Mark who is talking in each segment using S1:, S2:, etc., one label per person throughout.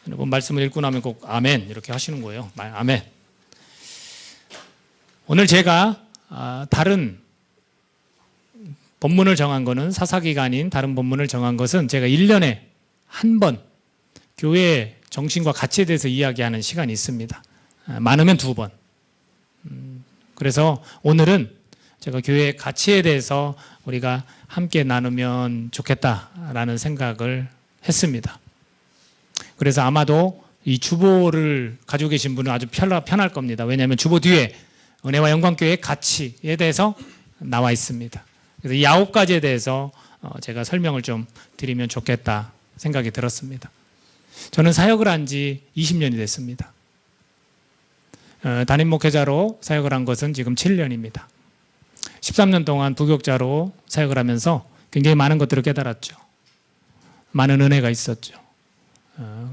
S1: 여러분 말씀을 읽고 나면 꼭 아멘 이렇게 하시는 거예요. 아멘. 오늘 제가 다른 본문을 정한 거는 사사기가 아닌 다른 본문을 정한 것은 제가 1년에 한 번 교회의 정신과 가치에 대해서 이야기하는 시간이 있습니다. 많으면 2번. 그래서 오늘은 제가 교회의 가치에 대해서 우리가 함께 나누면 좋겠다라는 생각을 했습니다. 그래서 아마도 이 주보를 가지고 계신 분은 아주 편할 겁니다. 왜냐하면 주보 뒤에 은혜와 영광교회의 가치에 대해서 나와 있습니다. 그래서 이 9가지에 대해서 제가 설명을 좀 드리면 좋겠다 생각이 들었습니다. 저는 사역을 한 지 20년이 됐습니다. 담임 목회자로 사역을 한 것은 지금 7년입니다. 13년 동안 부교육자로 사역을 하면서 굉장히 많은 것들을 깨달았죠. 많은 은혜가 있었죠.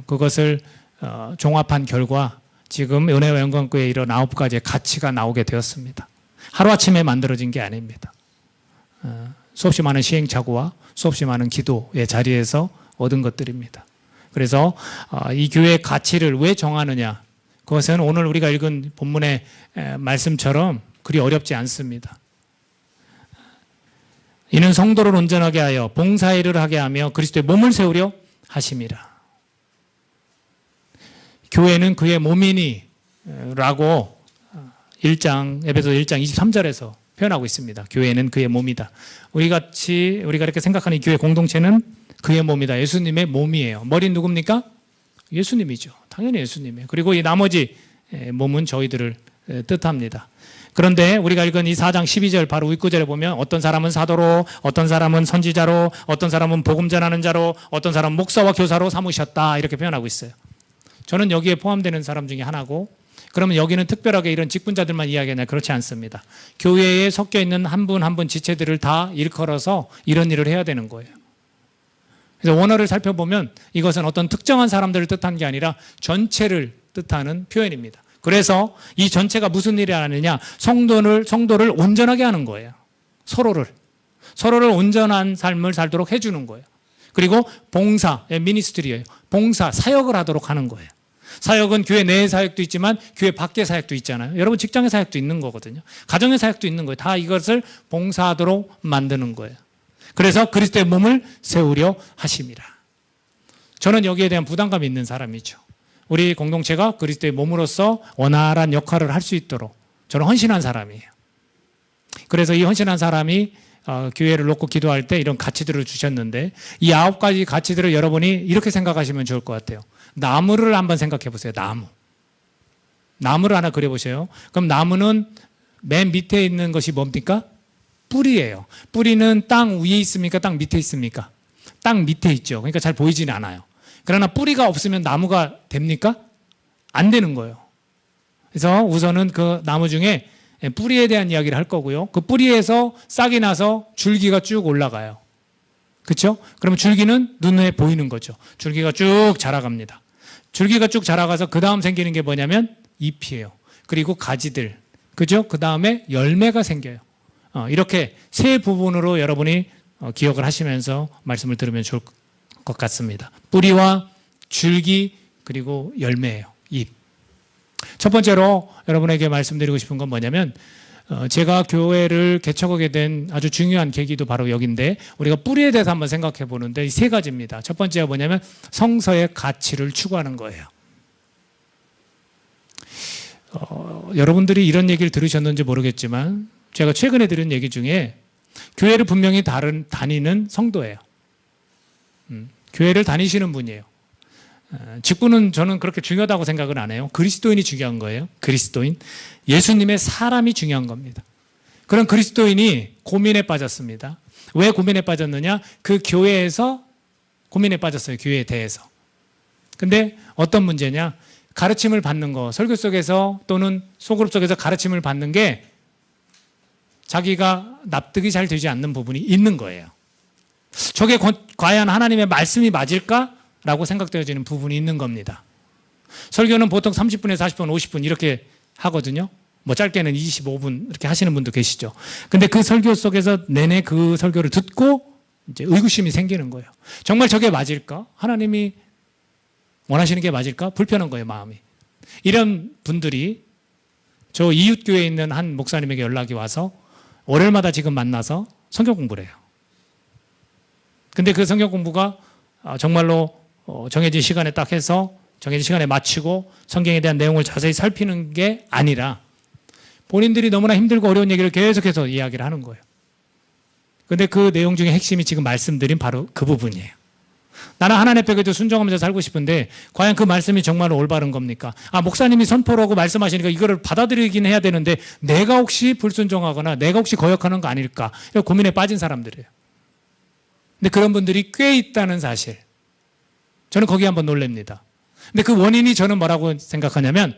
S1: 그것을 종합한 결과 지금 은혜와 영광교회에 이런 9가지의 가치가 나오게 되었습니다. 하루아침에 만들어진 게 아닙니다. 수없이 많은 시행착오와 수없이 많은 기도의 자리에서 얻은 것들입니다. 그래서 이 교회의 가치를 왜 정하느냐, 그것은 오늘 우리가 읽은 본문의 말씀처럼 그리 어렵지 않습니다. 이는 성도를 온전하게 하여 봉사일을 하게 하며 그리스도의 몸을 세우려 하심이라. 교회는 그의 몸이니 라고 에베소 1장 23절에서 표현하고 있습니다. 교회는 그의 몸이다. 우리가 이렇게 생각하는 이 교회 공동체는 그의 몸이다. 예수님의 몸이에요. 머리는 누굽니까? 예수님이죠. 당연히 예수님이에요. 그리고 이 나머지 몸은 저희들을 뜻합니다. 그런데 우리가 읽은 이 4장 12절 바로 윗구절에 보면 어떤 사람은 사도로, 어떤 사람은 선지자로, 어떤 사람은 복음 전하는 자로, 어떤 사람은 목사와 교사로 삼으셨다 이렇게 표현하고 있어요. 저는 여기에 포함되는 사람 중에 하나고, 그러면 여기는 특별하게 이런 직분자들만 이야기하냐? 그렇지 않습니다. 교회에 섞여 있는 한 분 한 분 지체들을 다 일컬어서 이런 일을 해야 되는 거예요. 그래서 원어를 살펴보면 이것은 어떤 특정한 사람들을 뜻한 게 아니라 전체를 뜻하는 표현입니다. 그래서 이 전체가 무슨 일을 하느냐? 성도를 온전하게 하는 거예요. 서로를 온전한 삶을 살도록 해주는 거예요. 그리고 봉사의 미니스트리예요. 봉사, 사역을 하도록 하는 거예요. 사역은 교회 내의 사역도 있지만 교회 밖의 사역도 있잖아요. 여러분 직장의 사역도 있는 거거든요. 가정의 사역도 있는 거예요. 다 이것을 봉사하도록 만드는 거예요. 그래서 그리스도의 몸을 세우려 하심이라. 저는 여기에 대한 부담감이 있는 사람이죠. 우리 공동체가 그리스도의 몸으로서 원활한 역할을 할 수 있도록 저는 헌신한 사람이에요. 그래서 이 헌신한 사람이 교회를 놓고 기도할 때 이런 가치들을 주셨는데, 이 9가지 가치들을 여러분이 이렇게 생각하시면 좋을 것 같아요. 나무를 한번 생각해 보세요. 나무를 하나 그려보세요. 그럼 나무는 맨 밑에 있는 것이 뭡니까? 뿌리예요. 뿌리는 땅 위에 있습니까? 땅 밑에 있습니까? 땅 밑에 있죠. 그러니까 잘 보이지는 않아요. 그러나 뿌리가 없으면 나무가 됩니까? 안 되는 거예요. 그래서 우선은 그 나무 중에 뿌리에 대한 이야기를 할 거고요. 그 뿌리에서 싹이 나서 줄기가 쭉 올라가요. 그렇죠? 그러면 줄기는 눈에 보이는 거죠. 줄기가 쭉 자라갑니다. 줄기가 쭉 자라가서 그 다음 생기는 게 뭐냐면 잎이에요. 그리고 가지들. 그죠? 그 다음에 열매가 생겨요. 이렇게 세 부분으로 여러분이 기억을 하시면서 말씀을 들으면 좋을 것 같습니다. 뿌리와 줄기 그리고 열매예요. 잎. 첫 번째로 여러분에게 말씀드리고 싶은 건 뭐냐면, 제가 교회를 개척하게 된 아주 중요한 계기도 바로 여기인데, 우리가 뿌리에 대해서 한번 생각해 보는데 이 3가지입니다. 첫 번째가 뭐냐면 성서의 가치를 추구하는 거예요. 여러분들이 이런 얘기를 들으셨는지 모르겠지만 제가 최근에 들은 얘기 중에 교회를 분명히 다니는 성도예요. 교회를 다니시는 분이에요. 직분은 저는 그렇게 중요하다고 생각은 안 해요. 그리스도인이 중요한 거예요. 그리스도인. 예수님의 사람이 중요한 겁니다. 그런 그리스도인이 고민에 빠졌습니다. 왜 고민에 빠졌느냐? 그 교회에서 고민에 빠졌어요. 교회에 대해서. 근데 어떤 문제냐? 가르침을 받는 거, 설교 속에서 또는 소그룹 속에서 가르침을 받는 게 자기가 납득이 잘 되지 않는 부분이 있는 거예요. 저게 과연 하나님의 말씀이 맞을까? 라고 생각되어지는 부분이 있는 겁니다. 설교는 보통 30분에서 40분, 50분 이렇게 하거든요. 뭐 짧게는 25분 이렇게 하시는 분도 계시죠. 근데 그 설교 속에서 내내 그 설교를 듣고 이제 의구심이 생기는 거예요. 정말 저게 맞을까? 하나님이 원하시는 게 맞을까? 불편한 거예요, 마음이. 이런 분들이 저 이웃교회에 있는 한 목사님에게 연락이 와서 월요일마다 지금 만나서 성경 공부를 해요. 근데 그 성경 공부가 정말로 정해진 시간에 딱 해서 정해진 시간에 마치고 성경에 대한 내용을 자세히 살피는 게 아니라 본인들이 너무나 힘들고 어려운 얘기를 계속해서 이야기를 하는 거예요. 근데 그 내용 중에 핵심이 지금 말씀드린 바로 그 부분이에요. 나는 하나님 앞에 그래도 순종하면서 살고 싶은데 과연 그 말씀이 정말로 올바른 겁니까? 목사님이 선포를 하고 말씀하시니까 이거를 받아들이긴 해야 되는데 내가 혹시 불순종하거나 내가 혹시 거역하는 거 아닐까? 이런 고민에 빠진 사람들이에요. 근데 그런 분들이 꽤 있다는 사실. 저는 거기에 한번 놀랍니다. 근데 그 원인이 저는 뭐라고 생각하냐면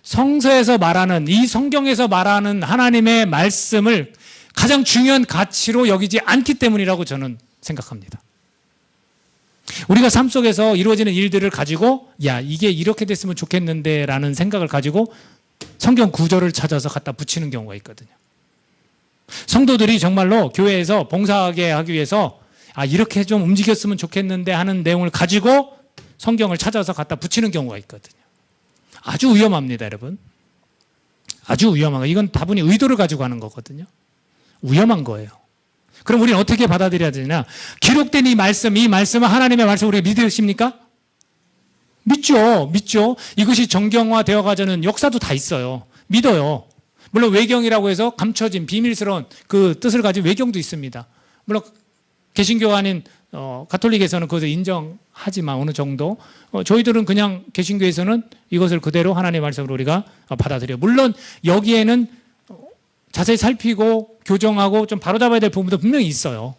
S1: 성서에서 말하는 이 성경에서 말하는 하나님의 말씀을 가장 중요한 가치로 여기지 않기 때문이라고 저는 생각합니다. 우리가 삶 속에서 이루어지는 일들을 가지고 이게 이렇게 됐으면 좋겠는데 라는 생각을 가지고 성경 구절을 찾아서 갖다 붙이는 경우가 있거든요. 성도들이 정말로 교회에서 봉사하게 하기 위해서 이렇게 좀 움직였으면 좋겠는데 하는 내용을 가지고 성경을 찾아서 갖다 붙이는 경우가 있거든요. 아주 위험합니다, 여러분. 아주 위험한 거. 이건 다분히 의도를 가지고 하는 거거든요. 위험한 거예요. 그럼 우리는 어떻게 받아들여야 되냐? 기록된 이 말씀은 하나님의 말씀을 우리가 믿으십니까? 믿죠. 이것이 정경화되어 가자는 역사도 다 있어요. 믿어요. 물론 외경이라고 해서 감춰진 비밀스러운 그 뜻을 가진 외경도 있습니다. 물론 개신교가 아닌 가톨릭에서는 그것을 인정하지만 어느 정도 저희들은 그냥 개신교에서는 이것을 그대로 하나님의 말씀으로 우리가 받아들여요. 물론 여기에는 자세히 살피고 교정하고 좀 바로잡아야 될 부분도 분명히 있어요.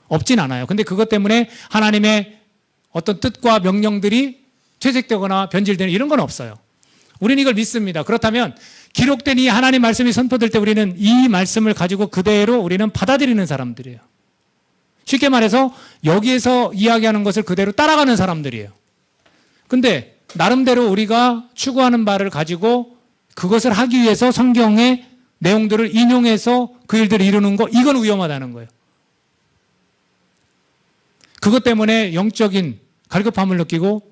S1: 없진 않아요. 근데 그것 때문에 하나님의 어떤 뜻과 명령들이 퇴색되거나 변질되는 이런 건 없어요. 우리는 이걸 믿습니다. 그렇다면 기록된 이 하나님 말씀이 선포될 때 우리는 이 말씀을 가지고 그대로 우리는 받아들이는 사람들이에요. 쉽게 말해서 여기에서 이야기하는 것을 그대로 따라가는 사람들이에요. 근데 나름대로 우리가 추구하는 바를 가지고 그것을 하기 위해서 성경의 내용들을 인용해서 그 일들을 이루는 거, 이건 위험하다는 거예요. 그것 때문에 영적인 갈급함을 느끼고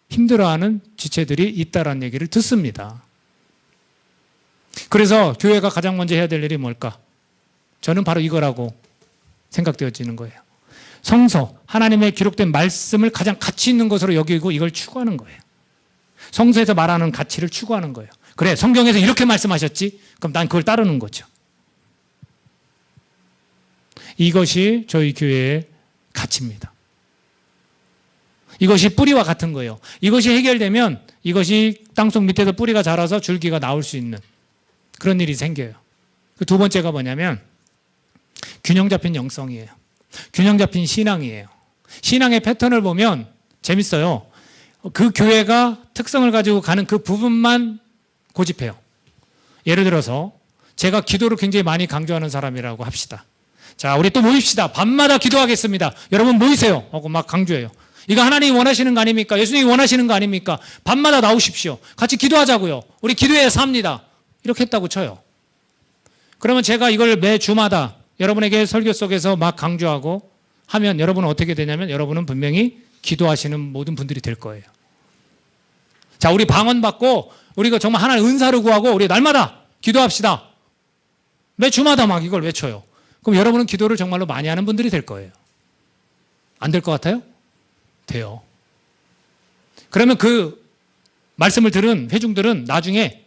S1: 힘들어하는 지체들이 있다라는 얘기를 듣습니다. 그래서 교회가 가장 먼저 해야 될 일이 뭘까? 저는 바로 이거라고 생각되어지는 거예요. 성서, 하나님의 기록된 말씀을 가장 가치 있는 것으로 여기고 이걸 추구하는 거예요. 성서에서 말하는 가치를 추구하는 거예요. 그래, 성경에서 이렇게 말씀하셨지? 그럼 난 그걸 따르는 거죠. 이것이 저희 교회의 가치입니다. 이것이 뿌리와 같은 거예요. 이것이 해결되면 이것이 땅속 밑에서 뿌리가 자라서 줄기가 나올 수 있는 그런 일이 생겨요. 그 두 번째가 뭐냐면 균형 잡힌 영성이에요. 균형 잡힌 신앙이에요. 신앙의 패턴을 보면 재밌어요. 그 교회가 특성을 가지고 가는 그 부분만 고집해요. 예를 들어서 제가 기도를 굉장히 많이 강조하는 사람이라고 합시다. 자, 우리 또 모입시다. 밤마다 기도하겠습니다. 여러분 모이세요 하고 막 강조해요. 이거 하나님이 원하시는 거 아닙니까? 예수님이 원하시는 거 아닙니까? 밤마다 나오십시오. 같이 기도하자고요. 우리 기도해야 삽니다. 이렇게 했다고 쳐요. 그러면 제가 이걸 매 주마다 여러분에게 설교 속에서 막 강조하고 하면 여러분은 어떻게 되냐면 여러분은 분명히 기도하시는 모든 분들이 될 거예요. 자, 우리 방언 받고 우리가 정말 하나님 은사를 구하고 우리 날마다 기도합시다. 매 주마다 막 이걸 외쳐요. 그럼 여러분은 기도를 정말로 많이 하는 분들이 될 거예요. 안 될 것 같아요? 돼요. 그러면 그 말씀을 들은 회중들은 나중에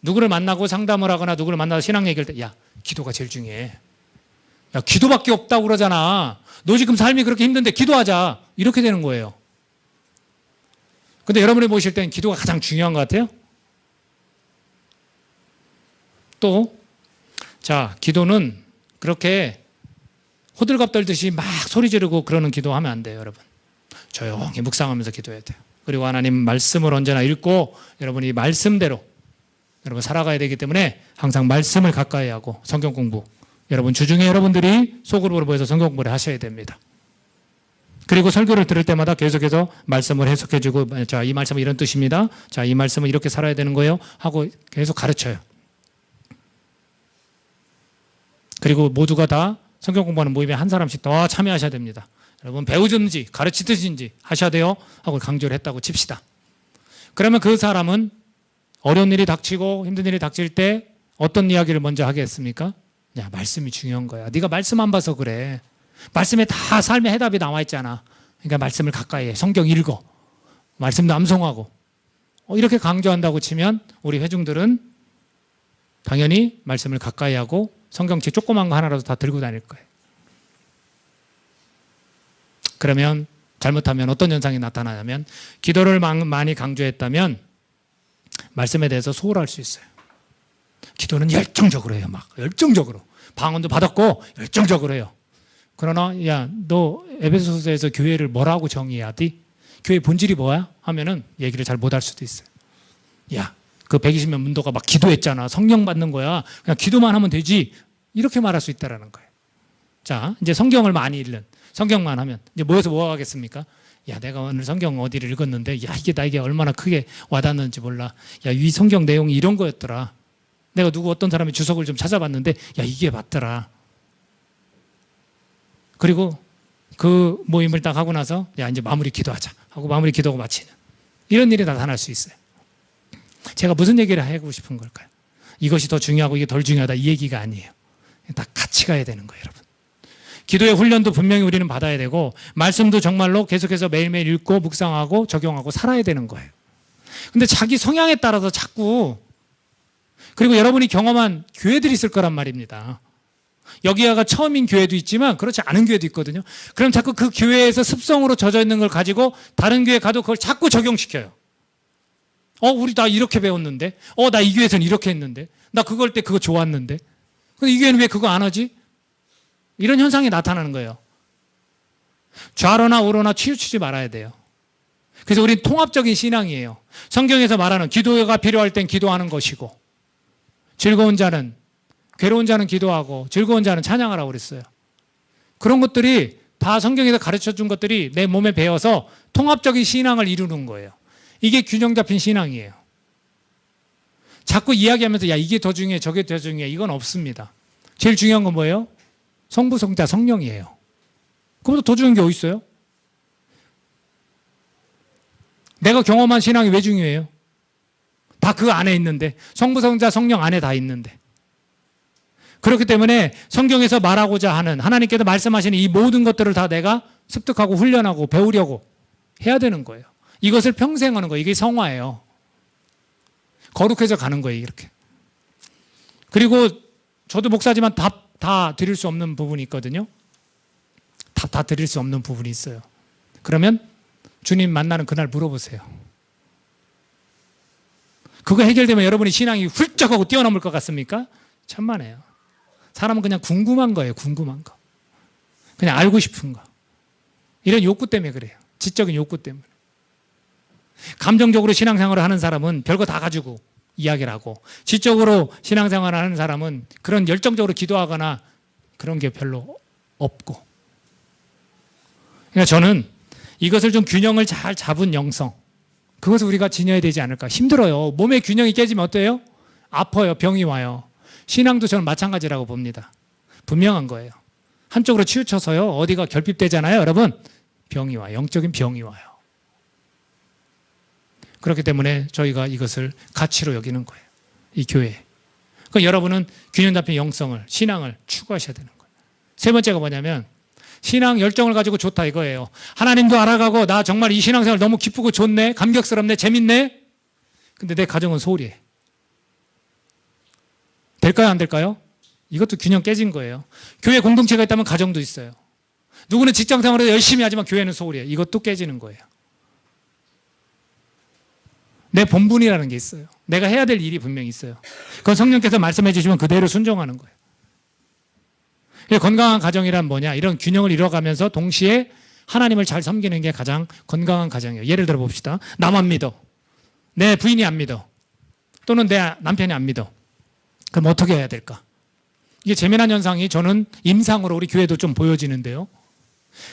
S1: 누구를 만나고 상담을 하거나 누구를 만나서 신앙 얘기할 때, 야, 기도가 제일 중요해. 야, 기도밖에 없다고 그러잖아. 너 지금 삶이 그렇게 힘든데 기도하자. 이렇게 되는 거예요. 근데 여러분이 보실 땐 기도가 가장 중요한 것 같아요? 또, 자, 기도는 그렇게 호들갑 떨듯이 막 소리 지르고 그러는 기도하면 안 돼요, 여러분. 조용히 묵상하면서 기도해야 돼요. 그리고 하나님 말씀을 언제나 읽고 여러분이 말씀대로 여러분 살아가야 되기 때문에 항상 말씀을 가까이 하고 성경 공부. 여러분 주중에 여러분들이 소그룹으로 모여서 성경 공부를 하셔야 됩니다. 그리고 설교를 들을 때마다 계속해서 말씀을 해석해주고, 자, 이 말씀은 이런 뜻입니다. 자, 이 말씀은 이렇게 살아야 되는 거예요. 하고 계속 가르쳐요. 그리고 모두가 다 성경 공부하는 모임에 한 사람씩 더 참여하셔야 됩니다. 여러분 배우든지 가르치든지 하셔야 돼요 하고 강조를 했다고 칩시다. 그러면 그 사람은 어려운 일이 닥치고 힘든 일이 닥칠 때 어떤 이야기를 먼저 하겠습니까? 야, 말씀이 중요한 거야. 네가 말씀 안 봐서 그래. 말씀에 다 삶의 해답이 나와 있잖아. 그러니까 말씀을 가까이 해. 성경 읽어. 말씀도 암송하고. 이렇게 강조한다고 치면 우리 회중들은 당연히 말씀을 가까이 하고 성경책 조그만 거 하나라도 다 들고 다닐 거예요. 그러면 잘못하면 어떤 현상이 나타나냐면 기도를 많이 강조했다면 말씀에 대해서 소홀할 수 있어요. 기도는 열정적으로 해요. 막 열정적으로. 방언도 받았고 열정적으로 해요. 그러나 야, 너 에베소서에서 교회를 뭐라고 정의해야 돼? 교회 본질이 뭐야? 하면은 얘기를 잘 못할 수도 있어요. 야, 그 120명 문도가 막 기도했잖아. 성령 받는 거야. 그냥 기도만 하면 되지. 이렇게 말할 수 있다라는 거예요. 자, 이제 성경을 많이 읽는. 성경만 하면 이제 모여서 뭐 하겠습니까? 야, 내가 오늘 성경 어디를 읽었는데 야, 이게 나에게 얼마나 크게 와닿는지 몰라. 야, 이 성경 내용이 이런 거였더라. 내가 누구 어떤 사람의 주석을 좀 찾아봤는데 야, 이게 맞더라. 그리고 그 모임을 딱 하고 나서 야, 이제 마무리 기도하자 하고 마무리 기도하고 마치는 이런 일이 나타날 수 있어요. 제가 무슨 얘기를 하고 싶은 걸까요? 이것이 더 중요하고 이게 덜 중요하다 이 얘기가 아니에요. 다 같이 가야 되는 거예요, 여러분. 기도의 훈련도 분명히 우리는 받아야 되고 말씀도 정말로 계속해서 매일매일 읽고 묵상하고 적용하고 살아야 되는 거예요. 근데 자기 성향에 따라서 자꾸 그리고 여러분이 경험한 교회들이 있을 거란 말입니다. 여기가 처음인 교회도 있지만 그렇지 않은 교회도 있거든요. 그럼 자꾸 그 교회에서 습성으로 젖어 있는 걸 가지고 다른 교회 가도 그걸 자꾸 적용시켜요. 우리 나 이렇게 배웠는데 나 이 교회에서는 이렇게 했는데 나 그걸 때 그거 좋았는데 근데 이 교회는 왜 그거 안 하지? 이런 현상이 나타나는 거예요. 좌로나 우로나 치우치지 말아야 돼요. 그래서 우리는 통합적인 신앙이에요. 성경에서 말하는 기도가 필요할 땐 기도하는 것이고 즐거운 자는 괴로운 자는 기도하고 즐거운 자는 찬양하라고 그랬어요. 그런 것들이 다 성경에서 가르쳐준 것들이 내 몸에 배어서 통합적인 신앙을 이루는 거예요. 이게 균형 잡힌 신앙이에요. 자꾸 이야기하면서 야, 이게 더 중요해 저게 더 중요해 이건 없습니다. 제일 중요한 건 뭐예요? 성부, 성자, 성령이에요. 그보다 더 중요한 게 어디 있어요? 내가 경험한 신앙이 왜 중요해요? 다 그 안에 있는데 성부, 성자, 성령 안에 다 있는데 그렇기 때문에 성경에서 말하고자 하는 하나님께서 말씀하시는 이 모든 것들을 다 내가 습득하고 훈련하고 배우려고 해야 되는 거예요. 이것을 평생 하는 거예요. 이게 성화예요. 거룩해져 가는 거예요. 이렇게. 그리고 저도 목사지만 답 다 드릴 수 없는 부분이 있거든요. 답 다 드릴 수 없는 부분이 있어요. 그러면 주님 만나는 그날 물어보세요. 그거 해결되면 여러분의 신앙이 훌쩍하고 뛰어넘을 것 같습니까? 천만에요. 사람은 그냥 궁금한 거예요. 궁금한 거. 그냥 알고 싶은 거. 이런 욕구 때문에 그래요. 지적인 욕구 때문에. 감정적으로 신앙생활을 하는 사람은 별거 다 가지고 이야기를 하고 지적으로 신앙생활을 하는 사람은 그런 열정적으로 기도하거나 그런 게 별로 없고 그러니까 저는 이것을 좀 균형을 잘 잡은 영성 그것을 우리가 지녀야 되지 않을까. 힘들어요. 몸의 균형이 깨지면 어때요? 아파요. 병이 와요. 신앙도 저는 마찬가지라고 봅니다. 분명한 거예요. 한쪽으로 치우쳐서요. 어디가 결핍되잖아요. 여러분 병이 와요. 영적인 병이 와요. 그렇기 때문에 저희가 이것을 가치로 여기는 거예요. 이 교회. 그러니까 여러분은 균형 잡힌 영성을, 신앙을 추구하셔야 되는 거예요. 세 번째가 뭐냐면 신앙 열정을 가지고 좋다 이거예요. 하나님도 알아가고 나 정말 이 신앙생활 너무 기쁘고 좋네, 감격스럽네, 재밌네. 근데 내 가정은 소홀해. 될까요? 안 될까요? 이것도 균형 깨진 거예요. 교회 공동체가 있다면 가정도 있어요. 누구는 직장생활을 열심히 하지만 교회는 소홀해요. 이것도 깨지는 거예요. 내 본분이라는 게 있어요. 내가 해야 될 일이 분명히 있어요. 그건 성령께서 말씀해 주시면 그대로 순종하는 거예요. 건강한 가정이란 뭐냐? 이런 균형을 이뤄가면서 동시에 하나님을 잘 섬기는 게 가장 건강한 가정이에요. 예를 들어 봅시다. 나만 믿어. 내 부인이 안 믿어. 또는 내 남편이 안 믿어. 그럼 어떻게 해야 될까? 이게 재미난 현상이 저는 임상으로 우리 교회도 좀 보여지는데요.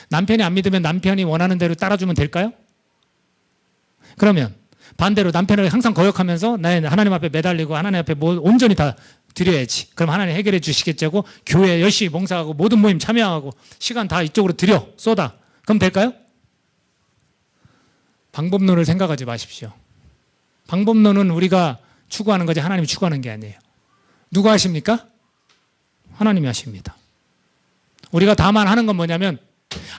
S1: 남편이 안 믿으면 남편이 원하는 대로 따라주면 될까요? 그러면 반대로 남편을 항상 거역하면서 나의 하나님 앞에 매달리고 하나님 앞에 온전히 다 드려야지. 그럼 하나님 해결해 주시겠지 하고 교회 열심히 봉사하고 모든 모임 참여하고 시간 다 이쪽으로 쏟아. 그럼 될까요? 방법론을 생각하지 마십시오. 방법론은 우리가 추구하는 거지 하나님이 추구하는 게 아니에요. 누가 하십니까? 하나님이 하십니다. 우리가 다만 하는 건 뭐냐면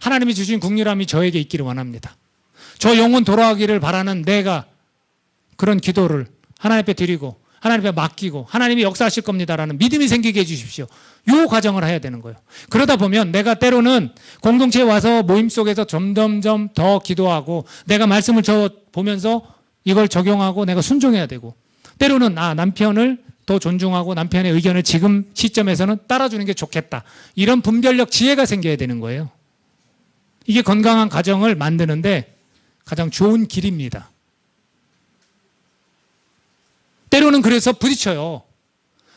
S1: 하나님이 주신 국률함이 저에게 있기를 원합니다. 저 영혼 돌아가기를 바라는 내가 그런 기도를 하나님 앞에 드리고 하나님 앞에 맡기고 하나님이 역사하실 겁니다라는 믿음이 생기게 해주십시오. 이 과정을 해야 되는 거예요. 그러다 보면 내가 때로는 공동체에 와서 모임 속에서 점점점 더 기도하고 내가 말씀을 보면서 이걸 적용하고 내가 순종해야 되고 때로는 남편을 더 존중하고 남편의 의견을 지금 시점에서는 따라주는 게 좋겠다. 이런 분별력 지혜가 생겨야 되는 거예요. 이게 건강한 가정을 만드는데 가장 좋은 길입니다. 때로는 그래서 부딪혀요.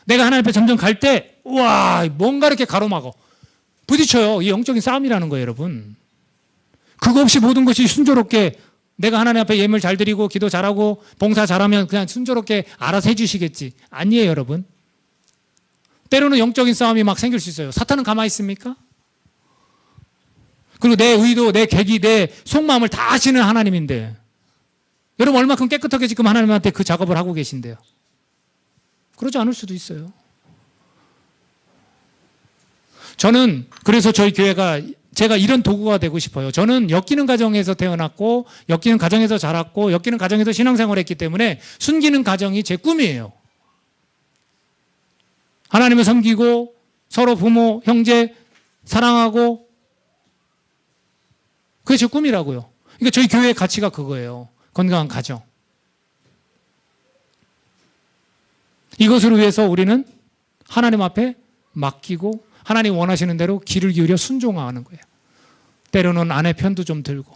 S1: 내가 하나님 앞에 점점 갈 때 우와 뭔가 이렇게 가로막어. 부딪혀요. 이 영적인 싸움이라는 거예요, 여러분. 그거 없이 모든 것이 순조롭게 내가 하나님 앞에 예물 잘 드리고 기도 잘하고 봉사 잘하면 그냥 순조롭게 알아서 해주시겠지. 아니에요, 여러분. 때로는 영적인 싸움이 막 생길 수 있어요. 사탄은 가만히 있습니까? 그리고 내 의도, 내 계기, 내 속마음을 다 아시는 하나님인데 여러분 얼마큼 깨끗하게 지금 하나님한테 그 작업을 하고 계신데요. 그러지 않을 수도 있어요. 저는 그래서 저희 교회가 제가 이런 도구가 되고 싶어요. 저는 엮이는 가정에서 태어났고 엮이는 가정에서 자랐고 엮이는 가정에서 신앙생활을 했기 때문에 순기는 가정이 제 꿈이에요. 하나님을 섬기고 서로 부모, 형제 사랑하고 그게 제 꿈이라고요. 그러니까 저희 교회의 가치가 그거예요. 건강한 가정. 이것을 위해서 우리는 하나님 앞에 맡기고 하나님 원하시는 대로 귀를 기울여 순종하는 거예요. 때로는 아내 편도 좀 들고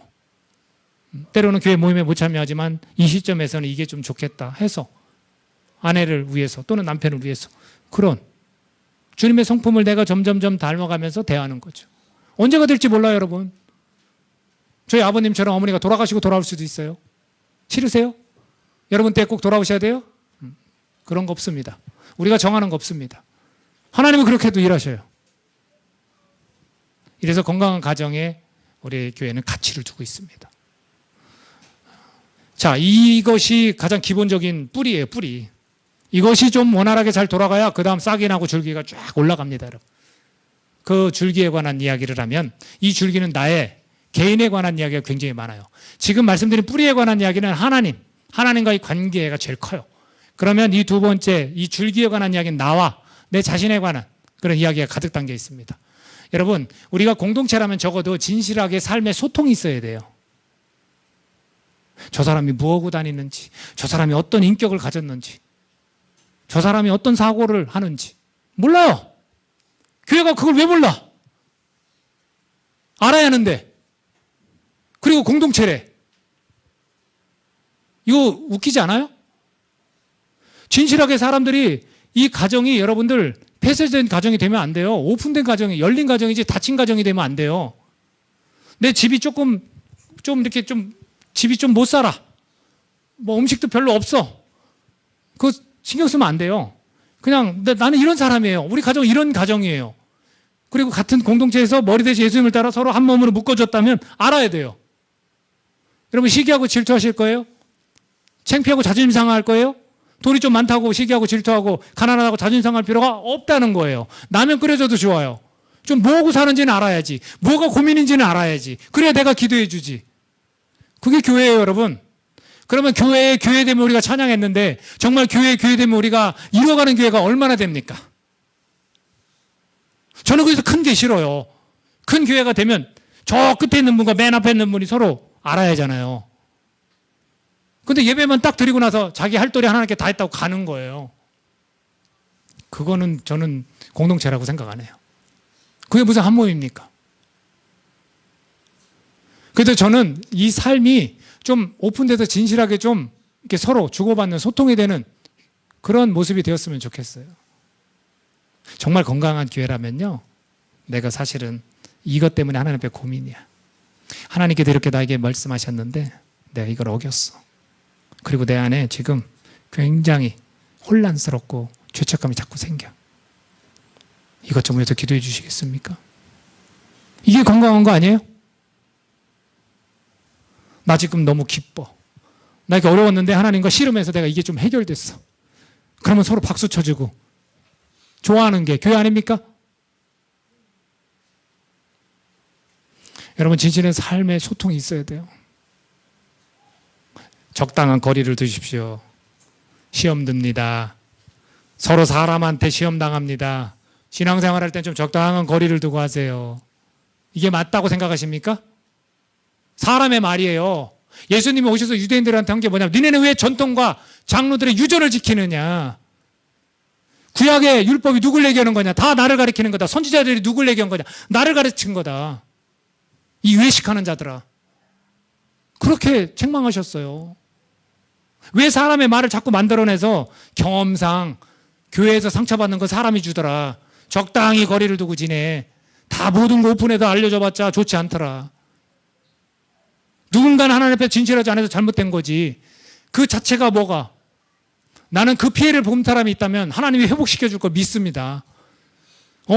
S1: 때로는 교회 모임에 못 참여하지만 이 시점에서는 이게 좀 좋겠다 해서 아내를 위해서 또는 남편을 위해서 그런 주님의 성품을 내가 점점점 닮아가면서 대하는 거죠. 언제가 될지 몰라요, 여러분. 저희 아버님처럼 어머니가 돌아가시고 돌아올 수도 있어요. 싫으세요? 여러분 때 꼭 돌아오셔야 돼요? 그런 거 없습니다. 우리가 정하는 거 없습니다. 하나님은 그렇게도 일하셔요. 이래서 건강한 가정에 우리 교회는 가치를 두고 있습니다. 자, 이것이 가장 기본적인 뿌리예요, 뿌리. 이것이 좀 원활하게 잘 돌아가야 그 다음 싹이 나고 줄기가 쫙 올라갑니다, 여러분. 그 줄기에 관한 이야기를 하면 이 줄기는 나의 개인에 관한 이야기가 굉장히 많아요. 지금 말씀드린 뿌리에 관한 이야기는 하나님과의 관계가 제일 커요. 그러면 이 두 번째, 이 줄기에 관한 이야기는 나와 내 자신에 관한 그런 이야기가 가득 담겨 있습니다. 여러분, 우리가 공동체라면 적어도 진실하게 삶의 소통이 있어야 돼요. 저 사람이 뭐하고 다니는지, 저 사람이 어떤 인격을 가졌는지, 저 사람이 어떤 사고를 하는지 몰라요. 교회가 그걸 왜 몰라? 알아야 하는데. 그리고 공동체래. 이거 웃기지 않아요? 진실하게 사람들이 이 가정이 여러분들 폐쇄된 가정이 되면 안 돼요. 오픈된 가정이, 열린 가정이지 닫힌 가정이 되면 안 돼요. 내 집이 좀 이렇게 집이 좀 못 살아. 뭐 음식도 별로 없어. 그거 신경 쓰면 안 돼요. 그냥 나는 이런 사람이에요. 우리 가정은 이런 가정이에요. 그리고 같은 공동체에서 머리 대신 예수님을 따라 서로 한 몸으로 묶어줬다면 알아야 돼요. 여러분 시기하고 질투하실 거예요? 창피하고 자존심 상할 거예요? 돈이 좀 많다고 시기하고 질투하고 가난하다고 자존심 상할 필요가 없다는 거예요. 라면 끓여줘도 좋아요. 좀 뭐하고 사는지는 알아야지. 뭐가 고민인지는 알아야지. 그래야 내가 기도해 주지. 그게 교회예요, 여러분. 그러면 교회 되면 우리가 찬양했는데 정말 교회 되면 우리가 이뤄가는 교회가 얼마나 됩니까? 저는 그래서 큰 게 싫어요. 큰 교회가 되면 저 끝에 있는 분과 맨 앞에 있는 분이 서로 알아야 하잖아요. 근데 예배만 딱 드리고 나서 자기 할 도리 하나님께 다 했다고 가는 거예요. 그거는 저는 공동체라고 생각 안 해요. 그게 무슨 한 몸입니까? 그래서 저는 이 삶이 좀 오픈돼서 진실하게 좀 이렇게 서로 주고받는 소통이 되는 그런 모습이 되었으면 좋겠어요. 정말 건강한 교회라면요. 내가 사실은 이것 때문에 하나님 앞에 고민이야. 하나님께서 이렇게 나에게 말씀하셨는데 내가 이걸 어겼어. 그리고 내 안에 지금 굉장히 혼란스럽고 죄책감이 자꾸 생겨. 이것 좀 위해서 기도해 주시겠습니까? 이게 건강한 거 아니에요? 나 지금 너무 기뻐. 나 이렇게 어려웠는데 하나님과 씨름해서 내가 이게 좀 해결됐어. 그러면 서로 박수 쳐주고 좋아하는 게 교회 아닙니까? 여러분, 진실한 삶의 소통이 있어야 돼요. 적당한 거리를 두십시오. 시험 듭니다. 서로 사람한테 시험 당합니다. 신앙생활 할 땐 좀 적당한 거리를 두고 하세요. 이게 맞다고 생각하십니까? 사람의 말이에요. 예수님이 오셔서 유대인들한테 한 게 뭐냐면, 니네는 왜 전통과 장로들의 유전을 지키느냐? 구약의 율법이 누굴 얘기하는 거냐? 다 나를 가리키는 거다. 선지자들이 누굴 얘기한 거냐? 나를 가르친 거다. 이 외식하는 자들아. 그렇게 책망하셨어요. 왜 사람의 말을 자꾸 만들어내서 경험상 교회에서 상처받는 거 사람이 주더라. 적당히 거리를 두고 지내. 다 모든 거 오픈해서 알려줘봤자 좋지 않더라. 누군가는 하나님 앞에 진실하지 않아서 잘못된 거지. 그 자체가 뭐가? 나는 그 피해를 본 사람이 있다면 하나님이 회복시켜줄 걸 믿습니다.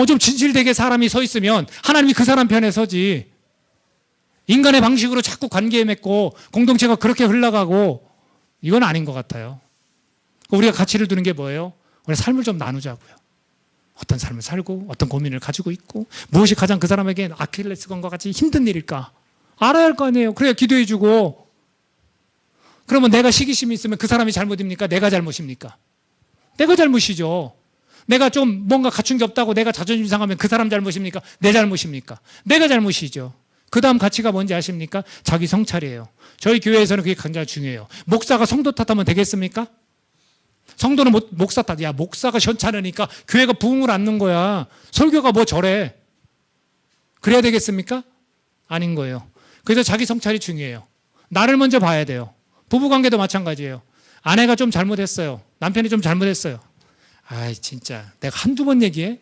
S1: 좀 진실되게 사람이 서 있으면 하나님이 그 사람 편에 서지. 인간의 방식으로 자꾸 관계 맺고 공동체가 그렇게 흘러가고 이건 아닌 것 같아요. 우리가 가치를 두는 게 뭐예요? 우리 삶을 좀 나누자고요. 어떤 삶을 살고 어떤 고민을 가지고 있고 무엇이 가장 그 사람에게 아킬레스건과 같이 힘든 일일까? 알아야 할 거 아니에요. 그래야 기도해 주고. 그러면 내가 시기심이 있으면 그 사람이 잘못입니까? 내가 잘못입니까? 내가 잘못이죠. 내가 좀 뭔가 갖춘 게 없다고 내가 자존심 상하면 그 사람 잘못입니까? 내 잘못입니까? 내가 잘못이죠. 그 다음 가치가 뭔지 아십니까? 자기 성찰이에요. 저희 교회에서는 그게 굉장히 중요해요. 목사가 성도 탓하면 되겠습니까? 성도는 목사 탓. 야, 목사가 현찮으니까 교회가 부흥을 않는 거야. 설교가 뭐 저래. 그래야 되겠습니까? 아닌 거예요. 그래서 자기 성찰이 중요해요. 나를 먼저 봐야 돼요. 부부관계도 마찬가지예요. 아내가 좀 잘못했어요. 남편이 좀 잘못했어요. 아이, 진짜 내가 한두 번 얘기해?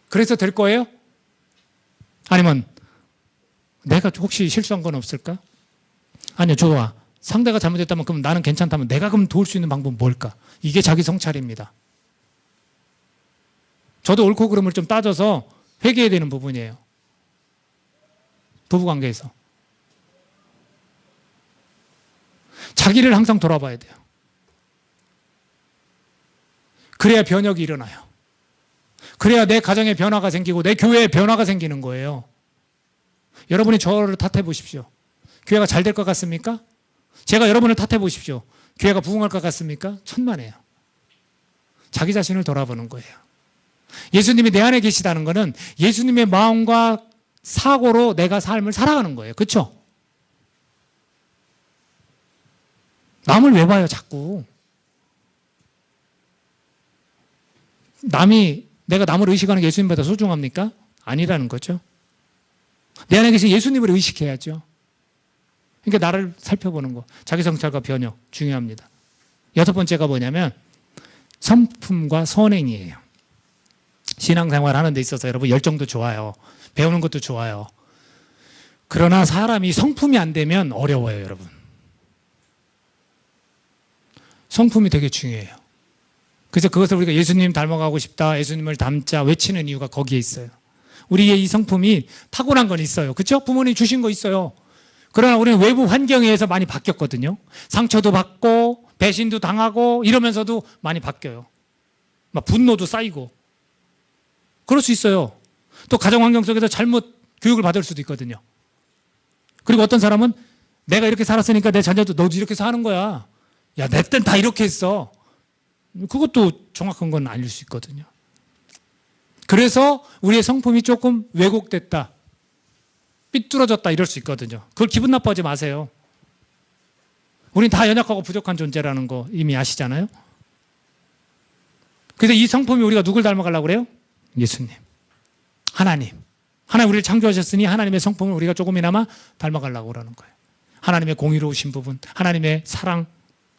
S1: 그래서 될 거예요? 아니면 내가 혹시 실수한 건 없을까? 아니요, 좋아. 상대가 잘못했다면 그럼 나는 괜찮다면 내가 그럼 도울 수 있는 방법은 뭘까? 이게 자기 성찰입니다. 저도 옳고 그름을 좀 따져서 회개해야 되는 부분이에요. 부부관계에서. 자기를 항상 돌아봐야 돼요. 그래야 변혁이 일어나요. 그래야 내 가정에 변화가 생기고 내 교회에 변화가 생기는 거예요. 여러분이 저를 탓해 보십시오. 교회가 잘 될 것 같습니까? 제가 여러분을 탓해 보십시오. 교회가 부흥할 것 같습니까? 천만에요. 자기 자신을 돌아보는 거예요. 예수님이 내 안에 계시다는 것은 예수님의 마음과 사고로 내가 삶을 살아가는 거예요. 그렇죠? 남을 왜 봐요, 자꾸? 내가 남을 의식하는 게 예수님보다 소중합니까? 아니라는 거죠. 내 안에 계신 예수님을 의식해야죠. 그러니까 나를 살펴보는 거. 자기 성찰과 변혁 중요합니다. 여섯 번째가 뭐냐면 성품과 선행이에요. 신앙생활 하는 데 있어서 여러분 열정도 좋아요. 배우는 것도 좋아요. 그러나 사람이 성품이 안 되면 어려워요, 여러분. 성품이 되게 중요해요. 그래서 그것을 우리가 예수님 닮아가고 싶다, 예수님을 닮자 외치는 이유가 거기에 있어요. 우리의 이 성품이 타고난 건 있어요. 그렇죠? 부모님 주신 거 있어요. 그러나 우리는 외부 환경에 의해서 많이 바뀌었거든요. 상처도 받고 배신도 당하고 이러면서도 많이 바뀌어요. 막 분노도 쌓이고 그럴 수 있어요. 또 가정 환경 속에서 잘못 교육을 받을 수도 있거든요. 그리고 어떤 사람은 내가 이렇게 살았으니까 내 자녀도 너도 이렇게 사는 거야. 야, 내 땐 다 이렇게 했어. 그것도 정확한 건 아닐 수 있거든요. 그래서 우리의 성품이 조금 왜곡됐다, 삐뚤어졌다 이럴 수 있거든요. 그걸 기분 나빠하지 마세요. 우린 다 연약하고 부족한 존재라는 거 이미 아시잖아요. 그래서 이 성품이 우리가 누굴 닮아가려고 그래요? 예수님, 하나님 우리를 창조하셨으니 하나님의 성품을 우리가 조금이나마 닮아가려고 그러는 거예요. 하나님의 공의로우신 부분, 하나님의 사랑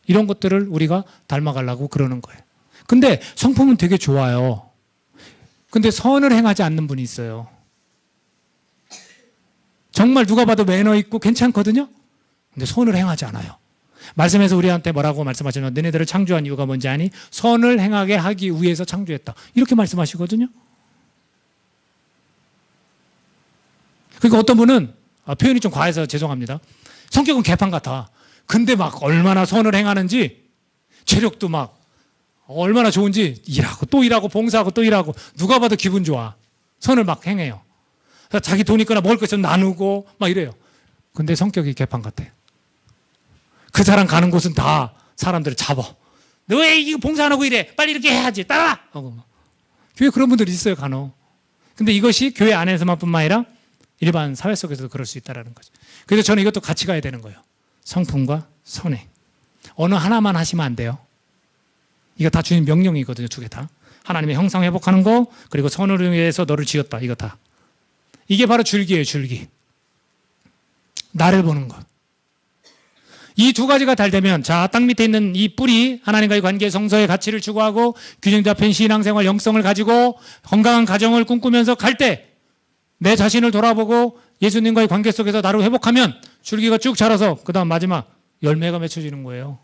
S1: 이런 것들을 우리가 닮아가려고 그러는 거예요. 근데 성품은 되게 좋아요. 근데 선을 행하지 않는 분이 있어요. 정말 누가 봐도 매너 있고 괜찮거든요. 근데 선을 행하지 않아요. 말씀에서 우리한테 뭐라고 말씀하시냐면 너네들을 창조한 이유가 뭔지 아니? 선을 행하게 하기 위해서 창조했다. 이렇게 말씀하시거든요. 그러니까 어떤 분은 표현이 좀 과해서 죄송합니다. 성격은 개판 같아. 근데 막 얼마나 선을 행하는지, 체력도 막 얼마나 좋은지, 일하고 또 일하고 봉사하고 또 일하고 누가 봐도 기분 좋아. 선을 막 행해요. 자기 돈 있거나 먹을 거 있으면 나누고 막 이래요. 근데 성격이 개판 같아요. 그 사람 가는 곳은 다 사람들을 잡아. 너 왜 이거 봉사 안 하고 이래? 빨리 이렇게 해야지. 따라와! 하고. 교회 그런 분들이 있어요, 간혹. 근데 이것이 교회 안에서만뿐만 아니라 일반 사회 속에서도 그럴 수 있다는 거죠. 그래서 저는 이것도 같이 가야 되는 거예요. 성품과 선행. 어느 하나만 하시면 안 돼요. 이거 다 주님 명령이거든요, 두 개 다. 하나님의 형상 회복하는 거, 그리고 선을 위해서 너를 지었다. 이거 다. 이게 바로 줄기예요, 줄기. 나를 보는 것. 이 두 가지가 잘 되면, 자, 땅 밑에 있는 이 뿌리, 하나님과의 관계, 성서의 가치를 추구하고 균형 잡힌 신앙생활, 영성을 가지고 건강한 가정을 꿈꾸면서 갈 때 내 자신을 돌아보고 예수님과의 관계 속에서 나를 회복하면 줄기가 쭉 자라서 그 다음 마지막 열매가 맺혀지는 거예요.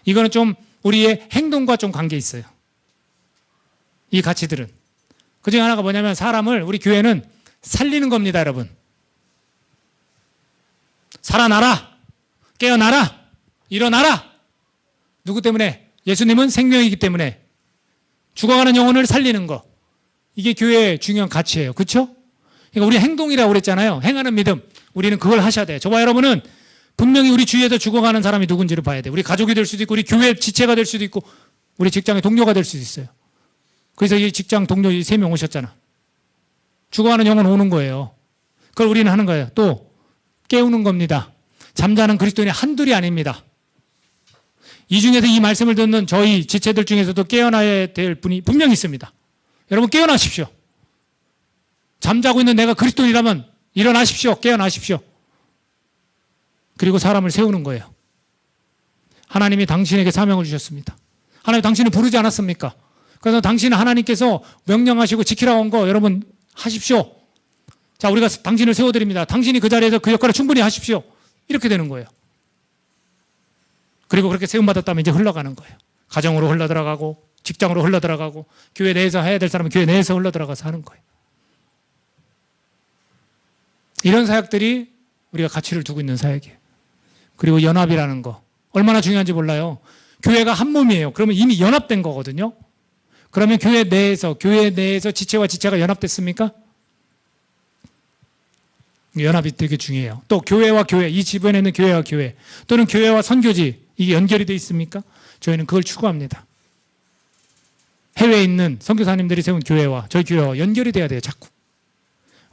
S1: 이거는 좀 우리의 행동과 좀 관계 있어요. 이 가치들은. 그 중에 하나가 뭐냐면 사람을, 우리 교회는 살리는 겁니다, 여러분. 살아나라, 깨어나라, 일어나라. 누구 때문에? 예수님은 생명이기 때문에 죽어가는 영혼을 살리는 거. 이게 교회의 중요한 가치예요. 그렇죠? 그러니까 우리 행동이라고 그랬잖아요. 행하는 믿음. 우리는 그걸 하셔야 돼요. 저와 여러분은 분명히 우리 주위에서 죽어가는 사람이 누군지를 봐야 돼요. 우리 가족이 될 수도 있고 우리 교회 지체가 될 수도 있고 우리 직장의 동료가 될 수도 있어요. 그래서 이 직장 동료 3명 오셨잖아. 죽어가는 영혼 오는 거예요. 그걸 우리는 하는 거예요. 또 깨우는 겁니다. 잠자는 그리스도인이 한둘이 아닙니다. 이 중에서 이 말씀을 듣는 저희 지체들 중에서도 깨어나야 될 분이 분명히 있습니다. 여러분 깨어나십시오. 잠자고 있는 내가 그리스도인이라면 일어나십시오. 깨어나십시오. 그리고 사람을 세우는 거예요. 하나님이 당신에게 사명을 주셨습니다. 하나님 당신을 부르지 않았습니까? 그래서 당신은 하나님께서 명령하시고 지키라고 한 거 여러분 하십시오. 자, 우리가 당신을 세워드립니다. 당신이 그 자리에서 그 역할을 충분히 하십시오. 이렇게 되는 거예요. 그리고 그렇게 세움받았다면 이제 흘러가는 거예요. 가정으로 흘러들어가고 직장으로 흘러들어가고 교회 내에서 해야 될 사람은 교회 내에서 흘러들어가서 하는 거예요. 이런 사역들이 우리가 가치를 두고 있는 사역이에요. 그리고 연합이라는 거 얼마나 중요한지 몰라요. 교회가 한 몸이에요. 그러면 이미 연합된 거거든요. 그러면 교회 내에서 지체와 지체가 연합됐습니까? 연합이 되게 중요해요. 또 교회와 교회, 이 주변에 있는 교회와 교회 또는 교회와 선교지 이게 연결이 돼 있습니까? 저희는 그걸 추구합니다. 해외에 있는 선교사님들이 세운 교회와 저희 교회와 연결이 돼야 돼요. 자꾸.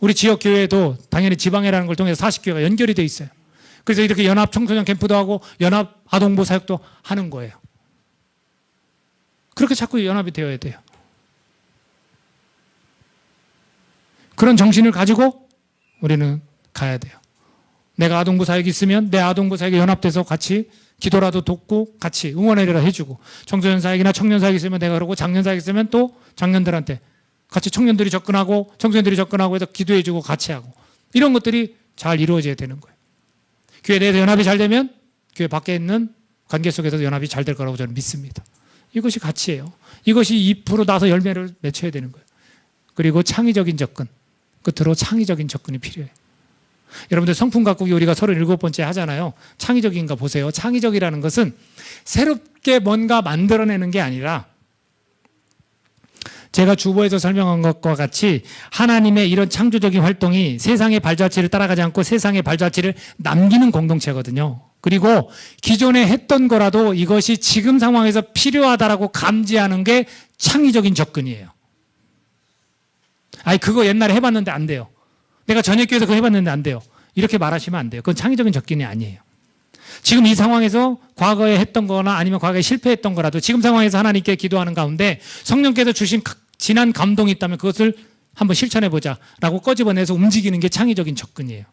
S1: 우리 지역 교회도 당연히 지방회라는 걸 통해서 40교회가 연결이 돼 있어요. 그래서 이렇게 연합 청소년 캠프도 하고 연합 아동보 사역도 하는 거예요. 그렇게 자꾸 연합이 되어야 돼요. 그런 정신을 가지고 우리는 가야 돼요. 내가 아동부 사역이 있으면 내 아동부 사역에 연합돼서 같이 기도라도 돕고 같이 응원해라 해주고 청소년 사역이나 청년 사역이 있으면 내가 그러고 장년 사역이 있으면 또 장년들한테 같이 청년들이 접근하고 청소년들이 접근하고 해서 기도해주고 같이 하고 이런 것들이 잘 이루어져야 되는 거예요. 교회 내에서 연합이 잘 되면 교회 밖에 있는 관계 속에서 연합이 잘 될 거라고 저는 믿습니다. 이것이 가치예요. 이것이 잎으로 나서 열매를 맺혀야 되는 거예요. 그리고 창의적인 접근. 끝으로 창의적인 접근이 필요해요. 여러분들 성품 가꾸기 우리가 37번째 하잖아요. 창의적인 거 보세요. 창의적이라는 것은 새롭게 뭔가 만들어내는 게 아니라 제가 주보에서 설명한 것과 같이 하나님의 이런 창조적인 활동이 세상의 발자취를 따라가지 않고 세상의 발자취를 남기는 공동체거든요. 그리고 기존에 했던 거라도 이것이 지금 상황에서 필요하다라고 감지하는 게 창의적인 접근이에요. 아니 그거 옛날에 해봤는데 안 돼요. 내가 전역교회에서 그거 해봤는데 안 돼요. 이렇게 말하시면 안 돼요. 그건 창의적인 접근이 아니에요. 지금 이 상황에서 과거에 했던 거나 아니면 과거에 실패했던 거라도 지금 상황에서 하나님께 기도하는 가운데 성령께서 주신 진한 감동이 있다면 그것을 한번 실천해보자 라고 꺼집어내서 움직이는 게 창의적인 접근이에요.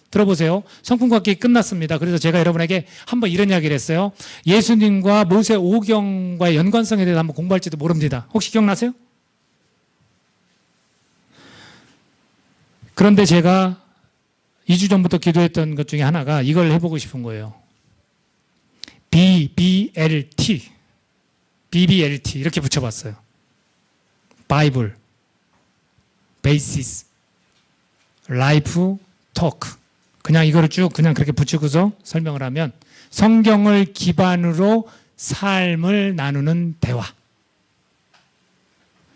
S1: 들어보세요. 성품갖기 끝났습니다. 그래서 제가 여러분에게 한번 이런 이야기를 했어요. 예수님과 모세 오경과의 연관성에 대해서 한번 공부할지도 모릅니다. 혹시 기억나세요? 그런데 제가 2주 전부터 기도했던 것 중에 하나가 이걸 해보고 싶은 거예요. BBLT 이렇게 붙여봤어요. 바이블, 베이시스, 라이프, 토크 그냥 이거를 쭉 그냥 그렇게 붙이고서 설명을 하면 성경을 기반으로 삶을 나누는 대화.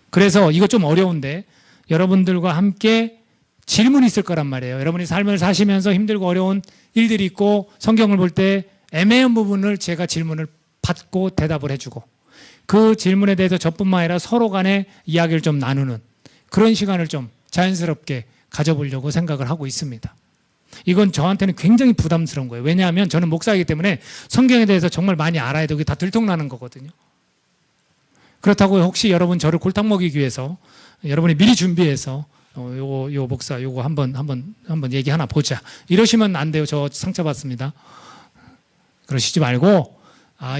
S1: 그래서 이거 좀 어려운데 여러분들과 함께 질문이 있을 거란 말이에요. 여러분이 삶을 사시면서 힘들고 어려운 일들이 있고 성경을 볼 때 애매한 부분을 제가 질문을 받고 대답을 해주고 그 질문에 대해서 저뿐만 아니라 서로 간에 이야기를 좀 나누는 그런 시간을 좀 자연스럽게 가져보려고 생각을 하고 있습니다. 이건 저한테는 굉장히 부담스러운 거예요. 왜냐하면 저는 목사이기 때문에 성경에 대해서 정말 많이 알아야 되고 다 들통나는 거거든요. 그렇다고 혹시 여러분 저를 골탕 먹이기 위해서 여러분이 미리 준비해서 요 목사 요거 한번 얘기 하나 보자 이러시면 안 돼요. 저 상처받습니다. 그러시지 말고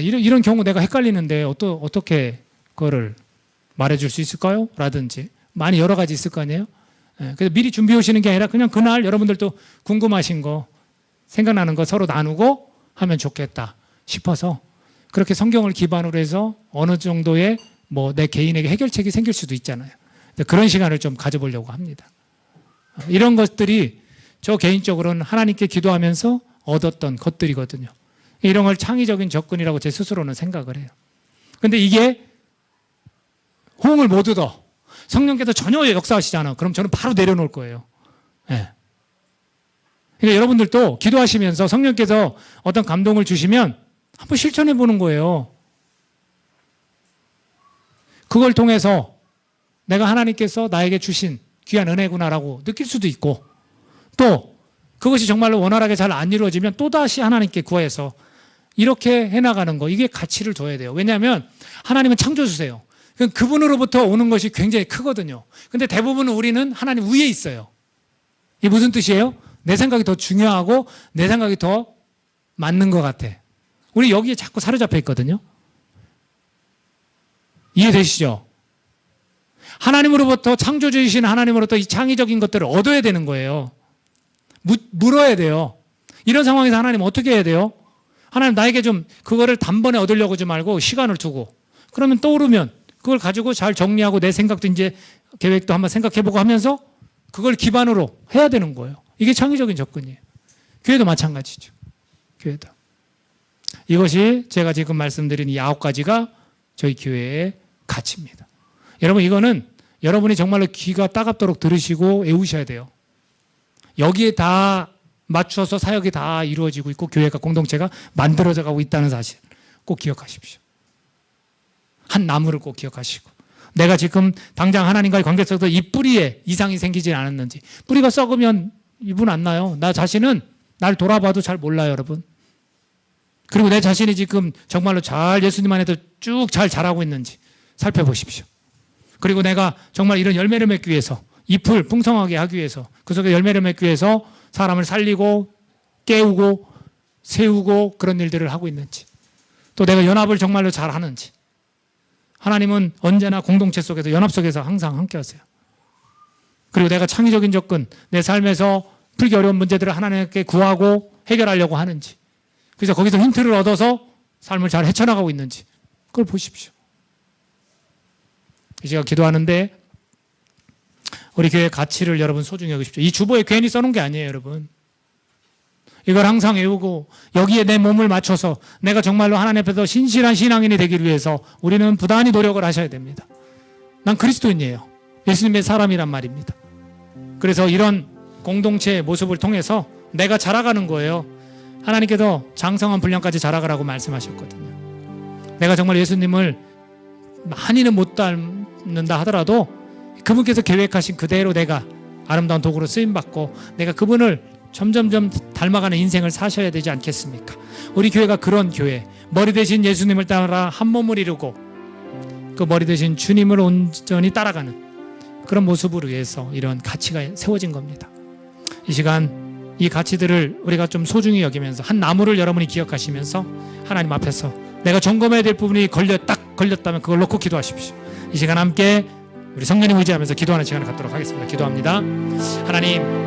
S1: 이런 경우 내가 헷갈리는데 어떻게 그거를 말해줄 수 있을까요? 라든지 많이 여러 가지 있을 거 아니에요. 그래서 미리 준비해 오시는 게 아니라 그냥 그날 여러분들도 궁금하신 거 생각나는 거 서로 나누고 하면 좋겠다 싶어서 그렇게 성경을 기반으로 해서 어느 정도의 뭐 내 개인에게 해결책이 생길 수도 있잖아요. 그런 시간을 좀 가져보려고 합니다. 이런 것들이 저 개인적으로는 하나님께 기도하면서 얻었던 것들이거든요. 이런 걸 창의적인 접근이라고 제 스스로는 생각을 해요. 근데 이게 호응을 못 얻어. 성령께서 전혀 역사하시지 않아. 그럼 저는 바로 내려놓을 거예요. 네. 그러니까 여러분들도 기도하시면서 성령께서 어떤 감동을 주시면 한번 실천해 보는 거예요. 그걸 통해서 내가 하나님께서 나에게 주신 귀한 은혜구나라고 느낄 수도 있고 또 그것이 정말로 원활하게 잘 안 이루어지면 또다시 하나님께 구해서 이렇게 해나가는 거 이게 가치를 둬야 돼요. 왜냐하면 하나님은 창조주세요. 그분으로부터 오는 것이 굉장히 크거든요. 근데 대부분 우리는 하나님 위에 있어요. 이게 무슨 뜻이에요? 내 생각이 더 중요하고 내 생각이 더 맞는 것 같아. 우리 여기에 자꾸 사로잡혀 있거든요. 이해되시죠? 하나님으로부터 창조주이신 하나님으로부터 이 창의적인 것들을 얻어야 되는 거예요. 물어야 돼요. 이런 상황에서 하나님 어떻게 해야 돼요? 하나님 나에게 좀 그거를 단번에 얻으려고 하지 말고 시간을 두고 그러면 떠오르면 그걸 가지고 잘 정리하고 내 생각도 이제 계획도 한번 생각해보고 하면서 그걸 기반으로 해야 되는 거예요. 이게 창의적인 접근이에요. 교회도 마찬가지죠. 교회도. 이것이 제가 지금 말씀드린 이 9가지가 저희 교회의 가치입니다. 여러분 이거는 여러분이 정말로 귀가 따갑도록 들으시고 외우셔야 돼요. 여기에 다 맞춰서 사역이 다 이루어지고 있고 교회가 공동체가 만들어져 가고 있다는 사실 꼭 기억하십시오. 한 나무를 꼭 기억하시고 내가 지금 당장 하나님과의 관계 속에서 이 뿌리에 이상이 생기지 않았는지 뿌리가 썩으면 이분 안 나요. 나 자신은 날 돌아봐도 잘 몰라요 여러분. 그리고 내 자신이 지금 정말로 잘 예수님 안에도 쭉 잘 자라고 있는지 살펴보십시오. 그리고 내가 정말 이런 열매를 맺기 위해서 잎을 풍성하게 하기 위해서 그 속에 열매를 맺기 위해서 사람을 살리고 깨우고 세우고 그런 일들을 하고 있는지 또 내가 연합을 정말로 잘 하는지 하나님은 언제나 공동체 속에서 연합 속에서 항상 함께 하세요. 그리고 내가 창의적인 접근 내 삶에서 풀기 어려운 문제들을 하나님께 구하고 해결하려고 하는지 그래서 거기서 힌트를 얻어서 삶을 잘 헤쳐나가고 있는지 그걸 보십시오. 제가 기도하는데 우리 교회의 가치를 여러분 소중히 여기십시오. 이 주보에 괜히 써놓은 게 아니에요 여러분. 이걸 항상 외우고 여기에 내 몸을 맞춰서 내가 정말로 하나님 앞에서 신실한 신앙인이 되기 위해서 우리는 부단히 노력을 하셔야 됩니다. 난 그리스도인이에요. 예수님의 사람이란 말입니다. 그래서 이런 공동체의 모습을 통해서 내가 자라가는 거예요. 하나님께서 장성한 분량까지 자라가라고 말씀하셨거든요. 내가 정말 예수님을 많이는 못 닮는다 하더라도 그분께서 계획하신 그대로 내가 아름다운 도구로 쓰임받고 내가 그분을 점점점 닮아가는 인생을 사셔야 되지 않겠습니까? 우리 교회가 그런 교회, 머리 대신 예수님을 따라 한 몸을 이루고 그 머리 대신 주님을 온전히 따라가는 그런 모습으로 위해서 이런 가치가 세워진 겁니다. 이 시간 이 가치들을 우리가 좀 소중히 여기면서 한 나무를 여러분이 기억하시면서 하나님 앞에서 내가 점검해야 될 부분이 걸렸다면 그걸 놓고 기도하십시오. 이 시간 함께 우리 성령님 의지하면서 기도하는 시간을 갖도록 하겠습니다. 기도합니다. 하나님